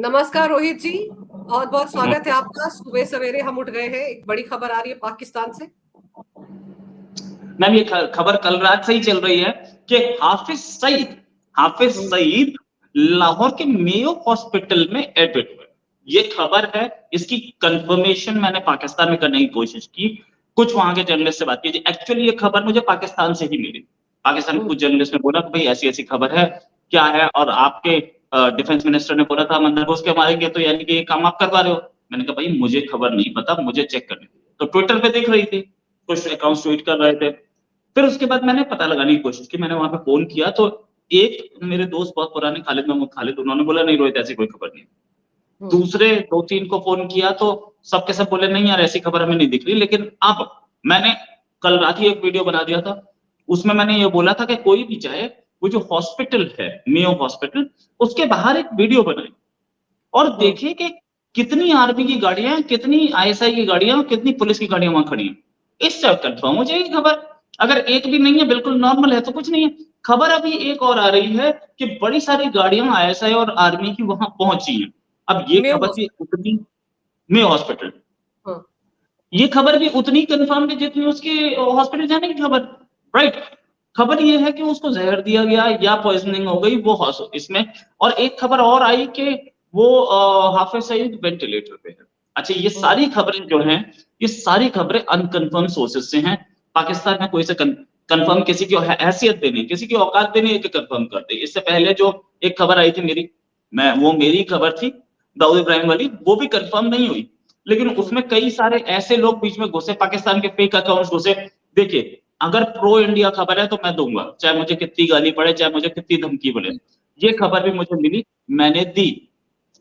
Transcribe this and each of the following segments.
नमस्कार रोहित जी, बहुत बहुत स्वागत है आपका। सुबह सवेरे हम उठ गए हैं, एक बड़ी खबर आ रही है पाकिस्तान से। मैम ये खबर कल रात से ही चल रही है कि हाफिज सईद लाहौर के मेयो हॉस्पिटल में एडमिट हुए। ये खबर है, इसकी कंफर्मेशन मैंने पाकिस्तान में करने की कोशिश की, कुछ वहां के जर्नलिस्ट से बात की। एक्चुअली ये खबर मुझे पाकिस्तान से ही मिली। पाकिस्तान के कुछ जर्नलिस्ट ने बोला कि भाई ऐसी ऐसी खबर है, क्या है, और आपके डिफेंस मिनिस्टर ने बोला था हम अंदर घुस के मारेंगे, तो यानी कि ये काम आप करवा रहे हो। मैंने कहा भाई मुझे खबर नहीं पता, मुझे चेक करने दीजिए। तो ट्विटर पे देख रही थी, कुछ अकाउंट ट्वीट कर रहे थे। फिर उसके बाद मैंने पता लगाने की कोशिश की, मैंने वहां पे फोन किया तो एक मेरे दोस्त बहुत पुराने खालिद महमूद खालिद, उन्होंने बोला नहीं रोहित ऐसी कोई खबर नहीं। दूसरे 2-3 को फोन किया तो सबके सब बोले नहीं यार ऐसी खबर हमें नहीं दिख रही। लेकिन अब मैंने कल रात ही एक वीडियो बना दिया था, उसमें मैंने ये बोला था कि कोई भी चाहे वो जो हॉस्पिटल है मेयो हॉस्पिटल, उसके बाहर एक वीडियो बनाए और देखे कि कितनी आर्मी की गाड़ियां, कितनी आईएसआई की गाड़ियां, कितनी पुलिस की गाड़ियां वहां खड़ी हैं। इससे कंफर्म हो जाएगी खबर। अगर एक भी नहीं है, बिल्कुल नॉर्मल है, तो कुछ नहीं है। खबर अभी एक और आ रही है कि बड़ी सारी गाड़ियां आईएसआई और आर्मी की वहां पहुंची हैं। अब ये खबर भी उतनी मेयो हॉस्पिटल, ये खबर भी उतनी कंफर्म है जितनी उसके हॉस्पिटल जाने की खबर, राइट। खबर ये है कि उसको जहर दिया गया या पॉइजनिंग हो गई वो इसमें। और एक खबर और आई कि वो हाफिज सईद वेंटिलेटर पे है। अच्छा, ये सारी खबरें जो हैं, ये सारी खबरें अनकंफर्म सोर्सेज से हैं। पाकिस्तान में कोई से कंफर्म किसी की हैसियत देने, किसी की औकात देने कि कंफर्म कर दे। इससे पहले जो एक खबर आई थी मेरी खबर थी दाऊद इब्राहिम वाली, वो भी कंफर्म नहीं हुई। लेकिन उसमें कई सारे ऐसे लोग बीच में घुसे, पाकिस्तान के फेक अकाउंट्स घुसे। देखिए, अगर प्रो इंडिया खबर है तो मैं दूंगा, चाहे मुझे कितनी गाली पड़े, चाहे मुझे कितनी धमकी मिले। ये खबर भी मुझे मिली, मैंने दी,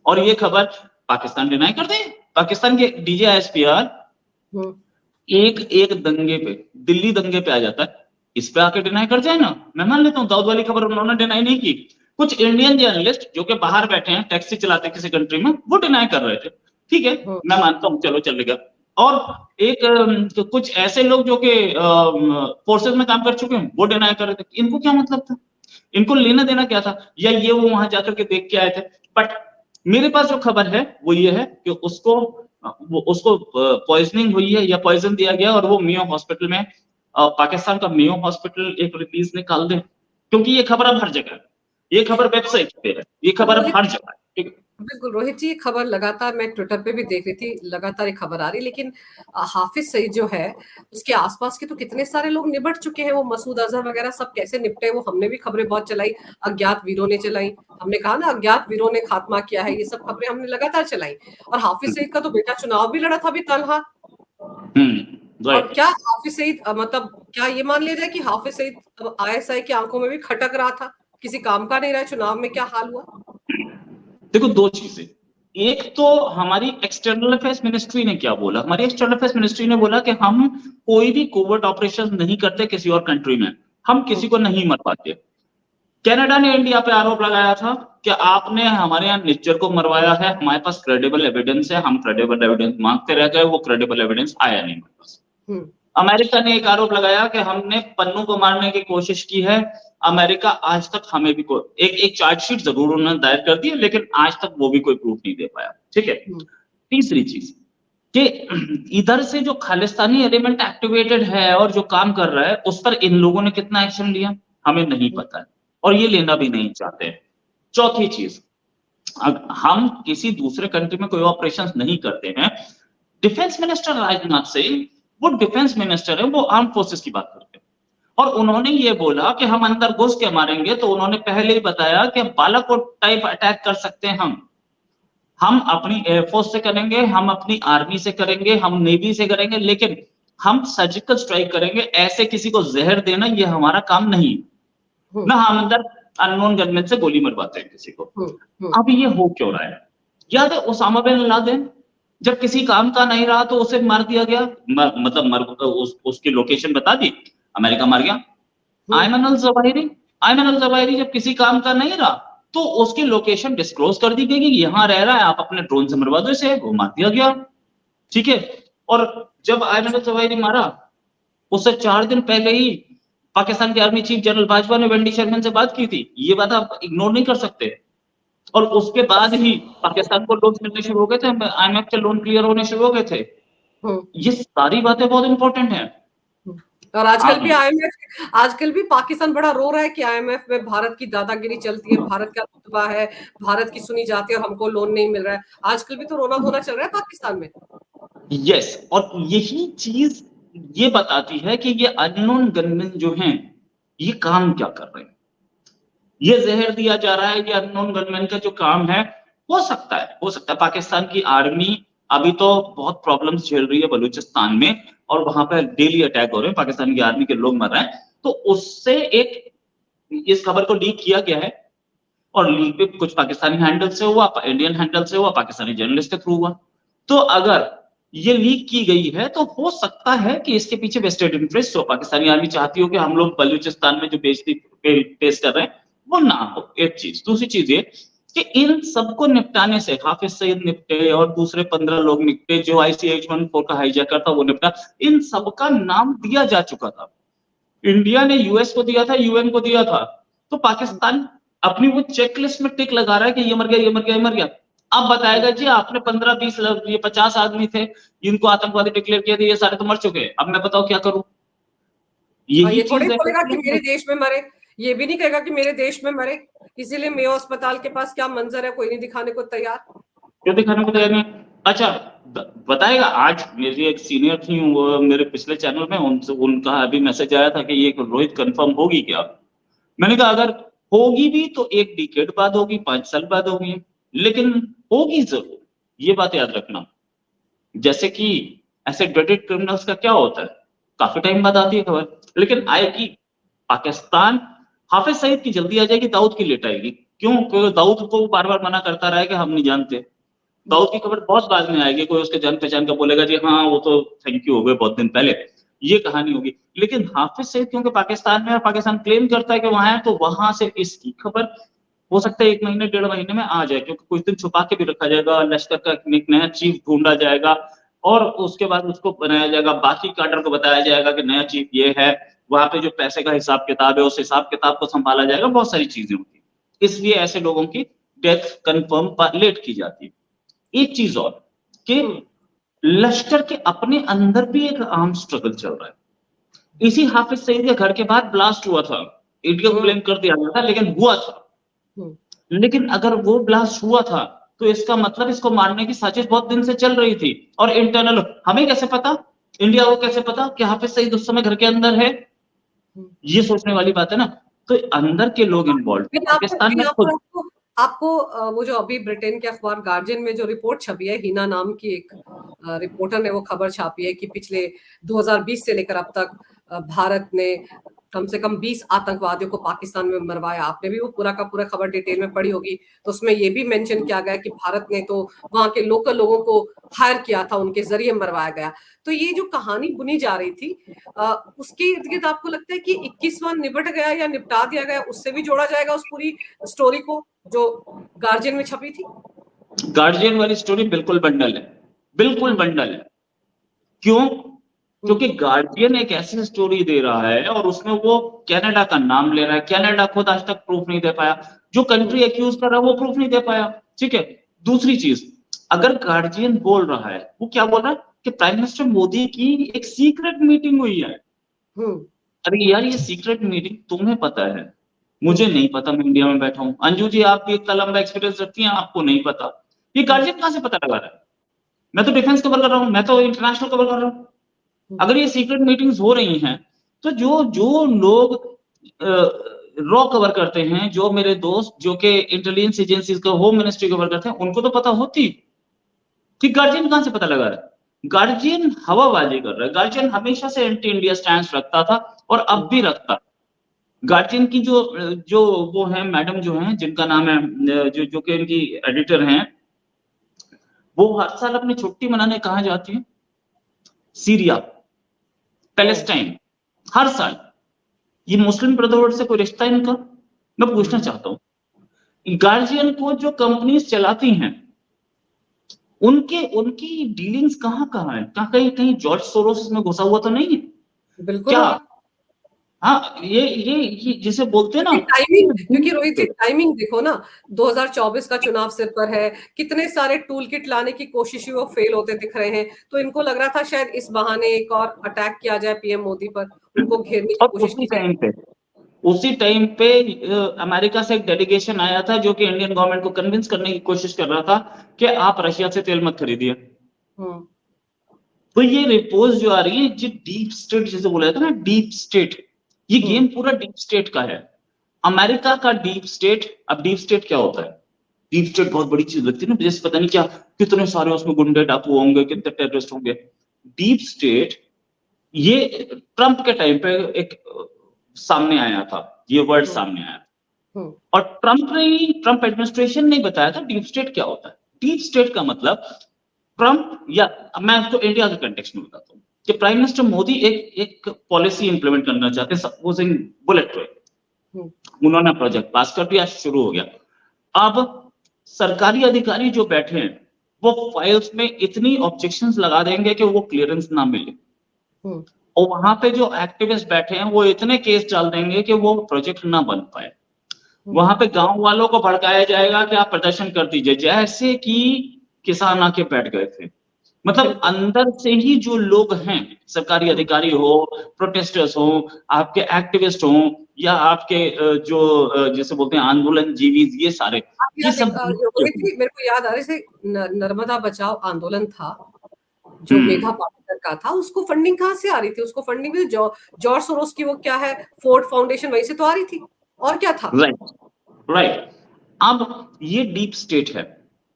और ये खबर पाकिस्तान डिनाई कर दे। पाकिस्तान के डीजीआईएसपीआर एक एक दंगे पे, दिल्ली दंगे पे आ जाता है, इस पे आके डिनाई कर जाए ना, मैं मान लेता हूँ। दाऊद वाली खबर उन्होंने डिनाई नहीं की। कुछ इंडियन जर्नलिस्ट जो कि बाहर बैठे हैं, टैक्सी चलाते किसी कंट्री में, वो डिनाई कर रहे थे। ठीक है, मैं मानता हूँ, चलो चलेगा। और एक कुछ ऐसे लोग जो कि फोर्सेस में काम कर चुके हैं, वो डिनाई कर रहे थे। इनको क्या मतलब था, इनको लेना देना क्या था, या ये वो वहां जाकर के देख के आए थे। बट मेरे पास जो खबर है वो ये है कि उसको पॉइजनिंग हुई है या पॉइजन दिया गया, और वो मेयो हॉस्पिटल में, पाकिस्तान का मेयो हॉस्पिटल एक रिलीज निकाल दे, क्योंकि ये खबर अब हर जगह है, ये खबर वेबसाइट पे है, ये खबर अब हर जगह है। ठीक है, बिल्कुल रोहित जी, ये खबर लगातार मैं ट्विटर पे भी देख रही थी, लगातार ये खबर आ रही। लेकिन हाफिज सईद जो है, उसके आसपास के तो कितने सारे लोग निपट चुके हैं। वो मसूद अजहर वगैरह सब कैसे निपटे, वो हमने भी खबरें बहुत चलाई, अज्ञात वीरों ने चलाई। हमने कहा ना, अज्ञात वीरों ने खात्मा किया है, ये सब खबरें हमने लगातार चलाई। और हाफिज सईद का तो बेटा चुनाव भी लड़ा था अभी तलहा। और क्या हाफिज सईद, मतलब क्या ये मान लिया जाए कि हाफिज सईद आईएसआई की आंखों में भी खटक रहा था, किसी काम का नहीं रहा? चुनाव में क्या हाल हुआ? देखो, दो चीजें। एक तो हमारी एक्सटर्नल अफेयर्स मिनिस्ट्री ने क्या बोला, हमारी एक्सटर्नल अफेयर्स मिनिस्ट्री ने बोला कि हम कोई भी कोवर्ट ऑपरेशन नहीं करते किसी और कंट्री में, हम किसी को नहीं मरवाते। कनाडा ने इंडिया पे आरोप लगाया था कि आपने हमारे यहाँ निज्जर को मरवाया है, हमारे पास क्रेडिबल एविडेंस है, हम क्रेडिबल एविडेंस मांगते रह गए, वो क्रेडिबल एविडेंस आया नहीं हमारे पास। अमेरिका ने एक आरोप लगाया कि हमने पन्नू को मारने की कोशिश की है। अमेरिका आज तक हमें भी एक चार्जशीट जरूर उन्होंने दायर कर दी है, लेकिन आज तक वो भी कोई प्रूफ नहीं दे पाया। ठीक है, तीसरी चीज कि इधर से जो खालिस्तानी एलिमेंट एक्टिवेटेड है और जो काम कर रहा है, उस पर इन लोगों ने कितना एक्शन लिया हमें नहीं पता है, और ये लेना भी नहीं चाहते। चौथी चीज, हम किसी दूसरे कंट्री में कोई ऑपरेशन नहीं करते हैं। डिफेंस मिनिस्टर राजनाथ सिंह, वो डिफेंस मिनिस्टर है, वो आर्म फोर्सेस की बात करते हैं, और उन्होंने ये बोला कि हम अंदर घुस के मारेंगे। तो उन्होंने पहले ही बताया कि बालाकोट टाइप अटैक कर सकते हैं हम अपनी एयरफोर्स से करेंगे, हम अपनी आर्मी से करेंगे, हम नेवी से करेंगे, लेकिन हम सर्जिकल स्ट्राइक करेंगे। ऐसे किसी को जहर देना ये हमारा काम नहीं ना, हम अंदर अननोन गनमैन से गोली मरवाते हैं किसी को। अब ये हो क्यों रहा है? याद है उसामा बिन लादेन जब किसी काम का नहीं रहा तो उसे मार दिया गया, उसकी लोकेशन बता दी, अमेरिका मार गया। आयमन अल जवाहिरी जब किसी काम का नहीं रहा तो उसकी लोकेशन डिस्क्लोज कर दी गई कि यहां रह रहा है, आप अपने ड्रोन से मरवा दो इसे, वो मार दिया गया। ठीक है, और जब आयमन अल जवाहिरी मारा, उससे 4 दिन पहले ही पाकिस्तान के आर्मी चीफ जनरल बाजवा ने वेंडी शर्मन से बात की थी। ये बात आप इग्नोर नहीं कर सकते। और उसके बाद ही पाकिस्तान को लोन मिलने शुरू हो गए थे, IMF के लोन क्लियर होने शुरू हो गए थे। ये सारी बातें बहुत इंपॉर्टेंट हैं। और आजकल भी पाकिस्तान बड़ा रो रहा है कि IMF में भारत की दादागिरी चलती है, भारत का रुतबा है, भारत की सुनी जाती है और हमको लोन नहीं मिल रहा है। आजकल भी तो रोना धोना चल रहा है पाकिस्तान में। यस, और यही चीज ये बताती है कि ये अननोन गनमैन जो हैं, ये काम क्या कर रहे हैं। ये जहर दिया जा रहा है कि अननोन गनमैन का जो काम है, हो सकता है पाकिस्तान की आर्मी अभी तो बहुत प्रॉब्लम्स झेल रही है बलूचिस्तान में, और वहां पर डेली अटैक हो रहे हैं, पाकिस्तान की आर्मी के लोग मर रहे हैं। तो उससे इस खबर को लीक किया गया है, और लीक भी कुछ पाकिस्तानी हैंडल से हुआ, इंडियन हैंडल से हुआ, पाकिस्तानी जर्नलिस्ट के थ्रू हुआ। तो अगर ये लीक की गई है तो हो सकता है कि इसके पीछे वेस्टेड इंटरेस्ट हो। पाकिस्तानी आर्मी चाहती हो कि हम लोग बलूचिस्तान में जो बेइज्जती पेश कर रहे हैं वो ना हो, एक चीज। दूसरी चीज ये कि इन सबको निपटाने से हाफिज सईद निपटे और दूसरे 15 लोग निपटे, जो ICH-1 का हाईजैकर था वो निपटा, इन सबका नाम दिया जा चुका था। इंडिया ने US को दिया था, UN को दिया था। तो पाकिस्तान अपनी वो चेकलिस्ट में टिक लगा रहा है कि ये मर गया, ये मर गया, ये मर गया। अब बताएगा जी आपने 15-20 ये 50 आदमी थे, इनको आतंकवादी डिक्लेयर किया था, ये सारे तो मर चुके हैं, अब मैं बताओ क्या करूं। यही ये थोड़ी चीज है बोलेगा कि मेरे देश में मरे, ये भी नहीं कहेगा कि मेरे देश में मरे। इसीलिए मेयो अस्पताल के पास क्या मंजर है, कोई नहीं दिखाने को तैयार। क्यों दिखाने को तैयार नहीं? अच्छा, बताएगा। आज मेरी एक सीनियर थी, वो मेरे पिछले चैनल में, उनसे उनका अभी मैसेज आया था कि ये रोहित कंफर्म होगी क्या। मैंने कहा अगर होगी भी तो 1 डिकेड बाद होगी, 5 साल बाद होगी, लेकिन होगी जरूर, ये बात याद रखना। जैसे कि ऐसे ड्रेडेड क्रिमिनल्स का क्या होता है, काफी टाइम बाद आती है खबर, लेकिन आएगी। पाकिस्तान हाफिज सईद की जल्दी आ जाएगी, दाऊद की लेट आएगी। क्यों? क्योंकि दाऊद को बार बार मना करता रहा है कि हम नहीं जानते। दाऊद की खबर बहुत बाद में आएगी, कोई उसके जान पहचान का बोलेगा जी हाँ वो तो थैंक यू हो गए बहुत दिन पहले, ये कहानी होगी। लेकिन हाफिज सईद क्योंकि पाकिस्तान में, और पाकिस्तान क्लेम करता है कि वहां है, तो वहां से इसकी खबर हो सकता है 1 महीने 1.5 महीने में आ जाए, क्योंकि कुछ दिन छुपा के भी रखा जाएगा, लश्कर का एक नया चीफ ढूंढा जाएगा, और उसके बाद उसको बनाया जाएगा, बाकी काडर को बताया जाएगा कि नया चीफ ये है, वहां पे जो पैसे का हिसाब किताब है उस हिसाब किताब को संभाला जाएगा, बहुत सारी चीजें होती है। इसलिए ऐसे लोगों की डेथ कंफर्म लेट की जाती है। एक चीज और कि लश्कर के अपने अंदर भी एक आर्म स्ट्रगल चल रहा है। इसी हाफिज सईद के घर के बाद ब्लास्ट हुआ था, इंडिया को ब्लेम कर दिया गया था, लेकिन हुआ था। लेकिन अगर वो ब्लास्ट हुआ था तो इसका मतलब इसको मारने की साजिश बहुत दिन से चल रही थी, और इंटरनल हमें कैसे पता, इंडिया को कैसे पता कि हाफिज सईद उस समय घर के अंदर है। ये सोचने वाली बात है ना। तो अंदर के लोग इन्वॉल्व, पाकिस्तान में खुद। आपको वो जो अभी ब्रिटेन के अखबार गार्जियन में जो रिपोर्ट छपी है, हिना नाम की एक रिपोर्टर ने वो खबर छापी है कि पिछले 2020 से लेकर अब तक भारत ने कम से कम 20 आतंकवादियों को पाकिस्तान में मरवाया। आपने भी वो पूरा का पूरा खबर डिटेल में पढ़ी होगी, तो उसमें ये भी मेंशन किया गया कि भारत ने तो वहां के लोकल लोगों को हायर किया था, उनके जरिए मरवाया गया। तो ये जो कहानी बुनी जा रही थी, उसके इर्द गिर्द आपको लगता है कि 21वां निपट गया या निपटा दिया गया, उससे भी जोड़ा जाएगा उस पूरी स्टोरी को जो गार्जियन में छपी थी? गार्जियन वाली स्टोरी बिल्कुल बंडल है, बिल्कुल बंडल है। क्यों? क्योंकि गार्जियन एक ऐसी स्टोरी दे रहा है और उसमें वो कनाडा का नाम ले रहा है। कनाडा खुद आज तक प्रूफ नहीं दे पाया, जो कंट्री एक्यूज कर रहा है वो प्रूफ नहीं दे पाया। ठीक है। दूसरी चीज, अगर गार्जियन बोल रहा है, वो क्या बोल रहा है कि प्राइम मिनिस्टर मोदी की एक सीक्रेट मीटिंग हुई है। अरे यार, ये सीक्रेट मीटिंग तुम्हें पता है, मुझे नहीं पता, मैं इंडिया में बैठा हूं। अंजू जी आप भी इतना लंबा एक्सपीरियंस रखती हैं, आपको नहीं पता। ये गार्जियन कहां से पता लगा रहा है? मैं तो डिफेंस कवर कर रहा हूं, मैं तो इंटरनेशनल कवर कर रहा हूं। अगर ये सीक्रेट मीटिंग्स हो रही हैं तो जो जो लोग रॉ कवर करते हैं, जो मेरे दोस्त जो कि इंटेलिजेंस एजेंसीज का होम मिनिस्ट्री कवर करते हैं, उनको तो पता होती कि गार्जियन कहां से पता लगा रहा है। गार्जियन हवाबाजी कर रहा है। गार्जियन हमेशा से एंटी इंडिया स्टैंड रखता था और अब भी रखता है। गार्जियन की जो जो वो है मैडम जो है, जिनका नाम है जो जो कि इनकी एडिटर हैं, वो हर साल अपनी छुट्टी मनाने कहां जाती है? सीरिया, पैलेस्टाइन, हर साल। ये मुस्लिम ब्रदरहुड से कोई रिश्ता इनका? मैं पूछना चाहता हूं, गार्जियन को जो कंपनीज चलाती हैं उनके उनकी डीलिंग्स कहां कहां है? क्या कहीं कहीं जॉर्ज सोरोस में घुसा हुआ तो नहीं है? बिल्कुल क्या होगा। हाँ, ये जिसे बोलते हैं ना, क्योंकि टाइमिंग, क्योंकि deep रोहित जी state। टाइमिंग देखो ना, 2024 का चुनाव सिर पर है, कितने सारे टूल किट लाने की कोशिश हुई, वो फेल होते दिख रहे हैं, तो इनको लग रहा था शायद इस बहाने एक और अटैक किया जाए पीएम मोदी पर, उनको घेरने की और कोशिश की जाए। उसी टाइम पे अमेरिका से एक डेलीगेशन आया था जो कि इंडियन गवर्नमेंट को कन्विंस करने की कोशिश कर रहा था कि आप रशिया से तेल मत खरीदिए। हम्म तो ये रिपोर्ट जो आ रही है, जो डीप स्टेट जैसे बोला जाता है ना, डीप स्टेट, ये गेम पूरा डीप स्टेट का है। अमेरिका का डीप स्टेट। अब डीप स्टेट क्या होता है? डीप स्टेट बहुत बड़ी चीज लगती है ना, जैसे पता नहीं क्या, कितने सारे उसमें गुंडे डाकू होंगे, कितने टेररिस्ट होंगे। डीप स्टेट, ये ट्रंप के टाइम पे एक सामने आया था, ये वर्ड हम्म सामने आया। हम्म और ट्रंप एडमिनिस्ट्रेशन ने बताया था डीप स्टेट क्या होता है। डीप स्टेट का मतलब, ट्रंप, या मैं आपको इंडिया के कंटेक्स्ट में बताता हूँ कि प्राइम मिनिस्टर मोदी एक एक पॉलिसी इंप्लीमेंट करना चाहते हैं, सपोजिंग बुलेट हम्म ट्रेन। उन्होंने प्रोजेक्ट पास कर दिया, शुरू हो गया। अब सरकारी अधिकारी जो बैठे हैं, वो फाइल्स में इतनी ऑब्जेक्शंस लगा देंगे कि वो क्लियरेंस ना मिले। हम्म और वहां पे जो एक्टिविस्ट बैठे हैं, वो इतने केस डाल देंगे कि वो प्रोजेक्ट ना बन पाए। हम्म वहां पे गांव वालों को भड़काया जाएगा कि आप प्रदर्शन कर दीजिए, जैसे कि किसान आके बैठ गए थे। मतलब बिल्कुल। अंदर से ही जो लोग हैं, सरकारी हम्म। अधिकारी हो, प्रोटेस्टर्स हो, आपके एक्टिविस्ट हो, या आपके जैसे बोलते हैं आंदोलन जीवी, ये सारे, आप ये याद सब रोहित जी, मेरे को याद आ रहा है, जैसे नर्मदा बचाओ आंदोलन था, जो हम्म। मेधा पाटकर का था, उसको फंडिंग कहाँ से आ रही थी? उसको फंडिंग भी जॉर्ज सोरोस की वो क्या है, फोर्ड फाउंडेशन, वहीं से तो आ रही थी, और क्या था? Right, right. अब ये डीप स्टेट है,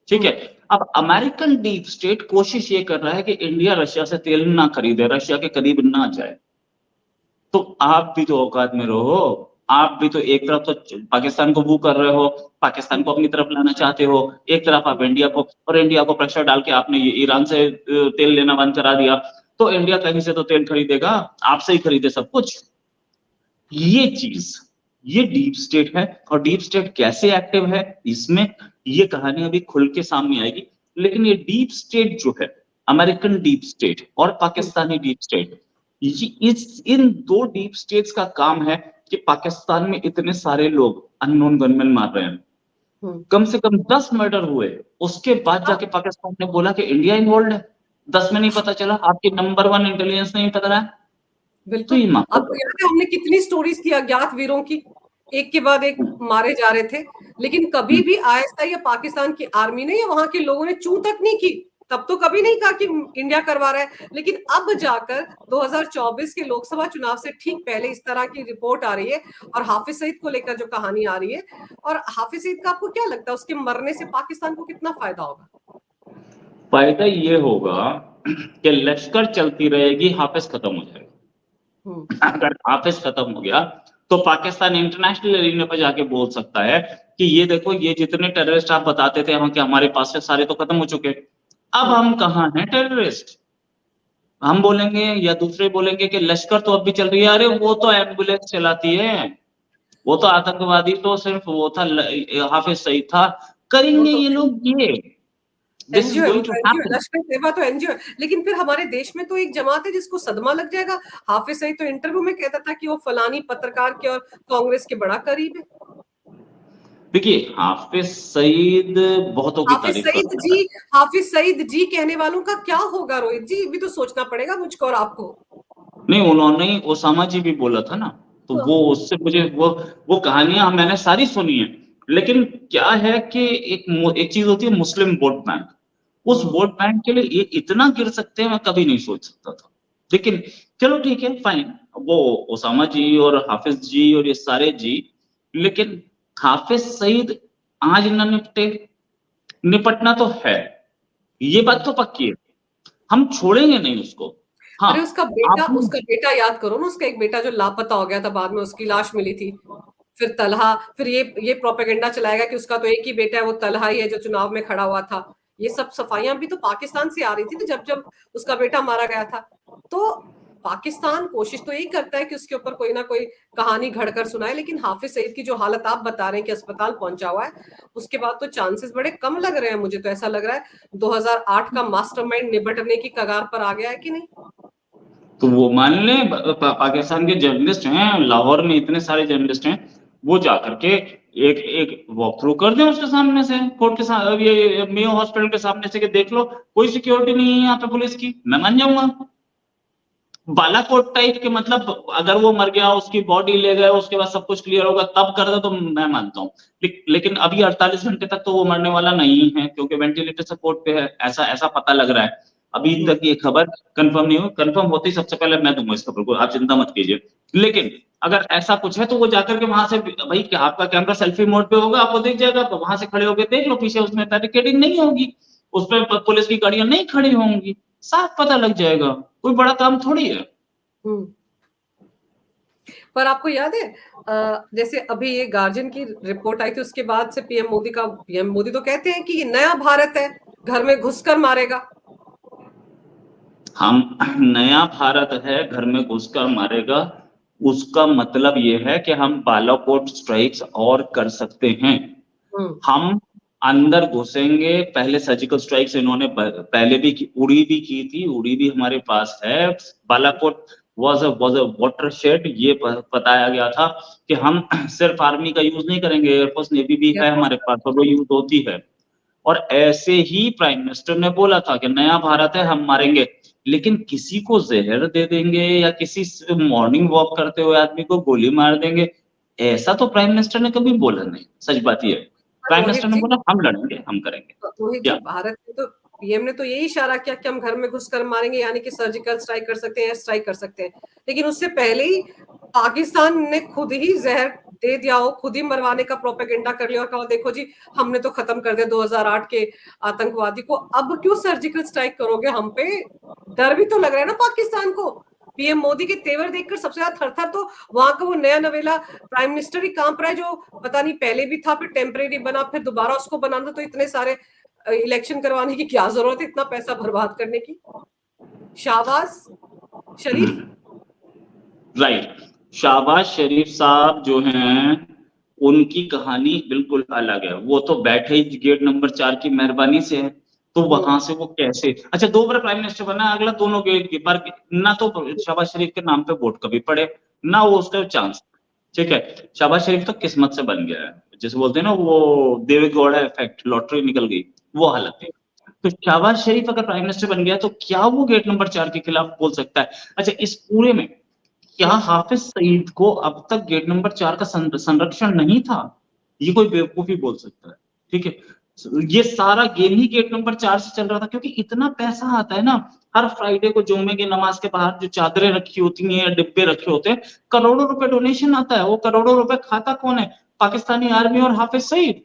ठीक है। हम्म अब अमेरिकन डीप स्टेट कोशिश ये कर रहा है कि इंडिया रशिया से तेल ना खरीदे, रशिया के करीब ना जाए। तो आप भी तो औकात में रहो। आप भी तो एक तरफ तो पाकिस्तान को वो कर रहे हो, पाकिस्तान हम्म को अपनी तरफ लाना चाहते हो, एक तरफ आप इंडिया को, और इंडिया को प्रेशर डाल के आपने ये ईरान से तेल लेना बंद करा दिया। तो इंडिया कहीं से तो तेल खरीदेगा, आपसे ही खरीदे सब कुछ। ये चीज, ये डीप स्टेट है। और डीप स्टेट कैसे एक्टिव है इसमें, ये कहानी अभी खुल के सामने आएगी। लेकिन ये डीप स्टेट जो है, अमेरिकन डीप स्टेट और हम्म पाकिस्तानी डीप स्टेट, ये इस इन दो डीप स्टेट्स का काम है कि पाकिस्तान में इतने सारे लोग अननोन गनमैन मार रहे हैं, हम्म। कम से कम 10 मर्डर हुए, उसके बाद आप जाके पाकिस्तान ने बोला कि इंडिया इन्वॉल्व है। 10 में नहीं पता चला, आपकी नंबर 1 इंटेलिजेंस नहीं पता रहा। तो बिल्कुल, ये मामला आपको याद है हमने कितनी स्टोरीज की अज्ञात वीरों की, एक के बाद एक मारे जा रहे थे, लेकिन कभी भी आईएसआई या पाकिस्तान की आर्मी ने या वहां के लोगों ने चू तक नहीं की। तब तो कभी नहीं कहा कि इंडिया करवा रहा है, लेकिन अब जाकर 2024 के लोकसभा चुनाव से ठीक पहले इस तरह की रिपोर्ट आ रही है, और हाफिज सईद को लेकर जो कहानी आ रही है, और हाफिज सईद का आपको क्या लगता है, उसके मरने से पाकिस्तान को कितना फायदा होगा? फायदा ये होगा कि लश्कर चलती रहेगी, हाफिज खत्म हो हम्म जाएगा। अगर हाफिज खत्म हो गया, तो पाकिस्तान इंटरनेशनल एरिना पर जाके बोल सकता है कि ये देखो, ये जितने टेररिस्ट आप बताते थे हम कि हमारे पास से, सारे तो खत्म हो चुके। अब हम्म हम कहाँ हैं टेररिस्ट? हम बोलेंगे या दूसरे बोलेंगे कि लश्कर तो अब भी चल रही है, अरे वो तो एम्बुलेंस चलाती है, वो तो आतंकवादी तो सिर्फ वो था, हाफिज सईद था। वो करेंगे तो ये लोग, ये दिस इज एनजीओ है, वो गोइंग टू तो एनजीओ है, हैपन। लश्कर तैयबा तो एनजीओ है। लेकिन फिर हमारे देश में तो एक जमात है जिसको सदमा लग जाएगा। हाफिज सईद तो इंटरव्यू में कहता था कि वो फलानी पत्रकार के और कांग्रेस के बड़ा करीब है। देखिए, हाफिज सईद बहुतों की हाफिज तारीफ सईद करता जी, है। हाफिज सईद जी कहने वालों का क्या होगा रोहित जी, भी तो सोचना पड़ेगा मुझको और आपको। नहीं, उन्होंने ओसामा जी भी बोला था ना, तो वो हाँ, उससे मुझे वो कहानियां मैंने सारी सुनी है। लेकिन क्या है कि एक चीज होती है मुस्लिम वोट बैंक, उस हम्म वोट बैंक के लिए ये इतना गिर सकते हैं, मैं कभी नहीं सोच सकता था। लेकिन चलो ठीक है, फाइन। वो ओसामा जी और हाफिज जी और ये सारे जी, लेकिन हाफिज सईद आज न निपटे, निपटना तो है, ये बात हम्म। तो पक्की है। हम छोड़ेंगे नहीं उसको। हाँ, अरे आपने, उसका बेटा याद करो ना, उसका एक बेटा जो लापता हो गया था, बाद में उसकी लाश मिली थी। फिर तलहा, फिर ये प्रोपेगेंडा चलाएगा कि उसका तो एक ही बेटा है, वो तलहा ही है जो चुनाव में खड़ा हुआ था। ये सब सफाइयां भी तो पाकिस्तान से आ रही थी ना, जब जब उसका बेटा मारा गया था। तो पाकिस्तान कोशिश तो यही करता है कि उसके ऊपर कोई ना कोई कहानी घड़कर सुनाए, लेकिन हाफिज सईद की जो हालत आप बता रहे हैं कि अस्पताल पहुंचा हुआ है, उसके बाद तो चांसेस बड़े कम लग रहे हैं। मुझे तो ऐसा लग रहा है 2008 का मास्टरमाइंड निबटने की कगार पर आ गया है कि नहीं। तो वो मान ले पाकिस्तान के जर्नलिस्ट हैं, लाहौर में इतने सारे जर्नलिस्ट हैं, वो जाकर के एक एक वॉक थ्रू कर दें उसके सामने से, कोर्ट के साथ, ये मेयो हॉस्पिटल के सामने से, कि देख लो कोई सिक्योरिटी नहीं है यहाँ पे पुलिस की, मैं मान जाऊंगा। बालाकोट टाइप के, मतलब अगर वो मर गया, उसकी बॉडी ले गए, उसके बाद सब कुछ क्लियर होगा तब कर दे तो मैं मानता हूँ, लेकिन अभी 48 घंटे तक तो वो मरने वाला नहीं है, क्योंकि वेंटिलेटर सपोर्ट पे है, ऐसा ऐसा पता लग रहा है। अभी तक ये खबर कंफर्म नहीं हुई, कंफर्म होती सबसे पहले मैं दूंगा इस खबर को, आप चिंता मत कीजिए। लेकिन अगर ऐसा कुछ है तो वो जाकर के वहां से, भाई आपका कैमरा सेल्फी मोड पे होगा, आपको दिख जाएगा, तो वहां से खड़े होकर देख लो, पीछे उसमें बैरिकेडिंग नहीं होगी, उसमें पुलिस की गाड़ियां नहीं खड़ी होंगी, साफ पता लग जाएगा, कोई बड़ा काम थोड़ी है। पर आपको याद है जैसे अभी ये गार्जियन की रिपोर्ट आई थी, उसके बाद से पीएम मोदी तो कहते हैं कि ये नया भारत है, घर में घुसकर मारेगा। हम नया भारत है, घर में घुसकर मारेगा, उसका मतलब ये है कि हम बालाकोट स्ट्राइक्स और कर सकते हैं। हम अंदर घुसेंगे, पहले सर्जिकल स्ट्राइक्स इन्होंने पहले भी की, उड़ी भी की थी, उड़ी भी हमारे पास है। बालाकोट was a watershed, ये बताया गया था कि हम सिर्फ आर्मी का यूज नहीं करेंगे, एयरफोर्स नेवी भी है हमारे पास, और वो यूज होती है। और ऐसे ही प्राइम मिनिस्टर ने बोला था कि नया भारत है, हम मारेंगे, लेकिन किसी को जहर दे देंगे या किसी मॉर्निंग वॉक करते हुए आदमी को गोली मार देंगे, ऐसा तो प्राइम मिनिस्टर ने कभी बोला नहीं। सच बात ये है, प्राइम मिनिस्टर ने बोला हम लड़ेंगे, हम करेंगे। रोहित जी, भारत में तो पीएम ने तो यही इशारा किया कि हम घर में घुसकर मारेंगे, यानी कि सर्जिकल स्ट्राइक कर सकते हैं, एयर स्ट्राइक कर सकते हैं, लेकिन उससे पहले ही पाकिस्तान ने खुद ही जहर दे दिया हो, खुद ही मरवाने का प्रोपेगेंडा कर लिया और कहा देखो जी हमने तो खत्म कर दिया 2008 के आतंकवादी को, अब क्यों सर्जिकल स्ट्राइक करोगे हम पे? डर भी तो लग रहा है ना पाकिस्तान को। पीएम मोदी के तेवर देखकर सबसे ज्यादा थर-थर तो वहां का वो नया नवेला प्राइम मिनिस्टर ही कांप रहा है, जो पता नहीं पहले भी था, फिर टेम्परेरी बना, फिर दोबारा उसको बनाना, तो इतने सारे इलेक्शन करवाने की क्या जरूरत है, इतना पैसा बर्बाद करने की? शाहबाज शरीफ, राइट, शाहबाज शरीफ साहब जो हैं, उनकी कहानी बिल्कुल अलग है। वो तो बैठे ही गेट नंबर 4 की मेहरबानी से है, तो वहां से वो कैसे, अच्छा 2 बार प्राइम मिनिस्टर बना, अगला दोनों गेट की पर ना तो शाहबाज शरीफ के नाम पे वोट कभी पड़े, ना वो उसका चांस। ठीक है, शाहबाज शरीफ तो किस्मत से बन गया है, जैसे बोलते हैं ना वो देवेगौड़ा इफेक्ट, लॉटरी निकल गई, वो हालत है। तो शाहबाज शरीफ अगर प्राइम मिनिस्टर बन गया तो क्या वो गेट नंबर 4 के खिलाफ बोल सकता है? अच्छा, इस पूरे में क्या हाफिज सईद को अब तक गेट नंबर 4 का संरक्षण नहीं था? ये कोई बेवकूफी बोल सकता है? ठीक है, ये सारा गेम ही गेट नंबर 4 से चल रहा था, क्योंकि इतना पैसा आता है ना, हर फ्राइडे को जुम्मे की नमाज के बाहर जो चादरें रखी होती हैं या डिब्बे रखे होते हैं, करोड़ों रुपए डोनेशन आता है। वो करोड़ों रुपए खाता कौन है? पाकिस्तानी आर्मी और हाफिज सईद।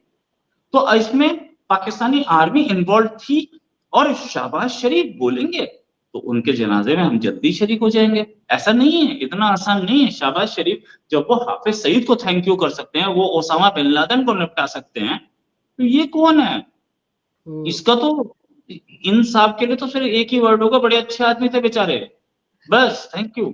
तो इसमें पाकिस्तानी आर्मी इन्वॉल्व थी, और शाहबाज शरीफ बोलेंगे तो उनके जनाजे में हम जल्दी शरीक हो जाएंगे। ऐसा नहीं है, इतना आसान नहीं है। शाहबाज शरीफ जब वो हाफिज सईद को थैंक यू कर सकते हैं, वो ओसामा बिन लादेन को निपटा सकते हैं, तो ये कौन है? इसका तो इन साहब के लिए तो सिर्फ एक ही वर्ड होगा, बड़े अच्छे आदमी थे बेचारे, बस, थैंक यू।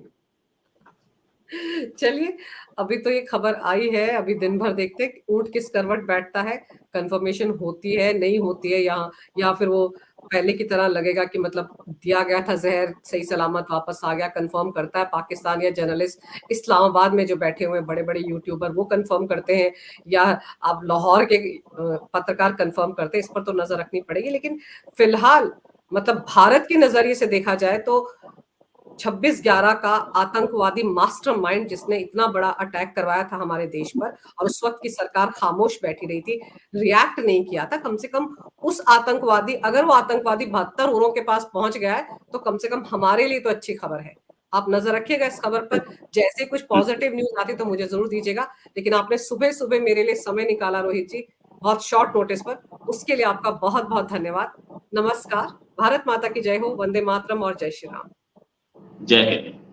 चलिए, अभी तो ये खबर आई है, अभी दिन भर देखते हैं ऊंट किस करवट बैठता है, कंफर्मेशन होती है नहीं होती है, या फिर वो पहले की तरह लगेगा कि मतलब दिया गया था जहर, सही सलामत वापस आ गया। कंफर्म करता है पाकिस्तान या जर्नलिस्ट इस्लामाबाद में जो बैठे हुए बड़े बड़े यूट्यूबर, वो कंफर्म करते हैं, या आप लाहौर के पत्रकार कंफर्म करते हैं? इस पर तो नजर रखनी पड़ेगी। लेकिन फिलहाल मतलब भारत के नजरिए से देखा जाए तो 26/11 का आतंकवादी मास्टरमाइंड जिसने इतना बड़ा अटैक करवाया था हमारे देश पर, और उस वक्त की सरकार खामोश बैठी रही थी, रिएक्ट नहीं किया था, कम से कम उस आतंकवादी, अगर वो आतंकवादी 72 उरों के पास पहुंच गया है तो कम से कम हमारे लिए तो अच्छी खबर है। आप नजर रखिएगा इस खबर पर, जैसे कुछ पॉजिटिव न्यूज आती तो मुझे जरूर दीजिएगा। लेकिन आपने सुबह सुबह मेरे लिए समय निकाला रोहित जी, बहुत शॉर्ट नोटिस पर, उसके लिए आपका बहुत बहुत धन्यवाद। नमस्कार, भारत माता की जय हो, वंदे मातरम और जय श्री राम। जय हिंद।